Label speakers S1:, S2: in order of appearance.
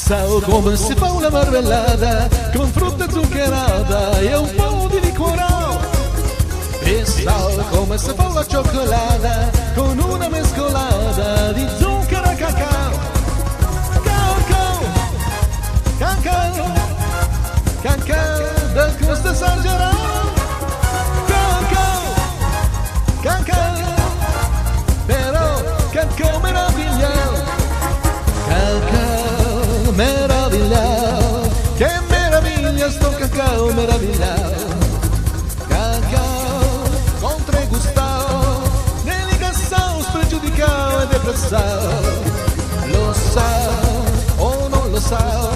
S1: So come si fa una marmellata con frutta zuccherata e un po' di liquore. E so come si fa la cioccolata con una mescolata di zucchero e cacao. Cacao, cacao del gusto esagerato. Cacao, però cacao meraviglioso. Cacao meraviglioso, che meraviglia sto cacao meraviglioso. Cacao con tre gusto, delicato, spregiudicato e depressato. Lo sa o non lo sa?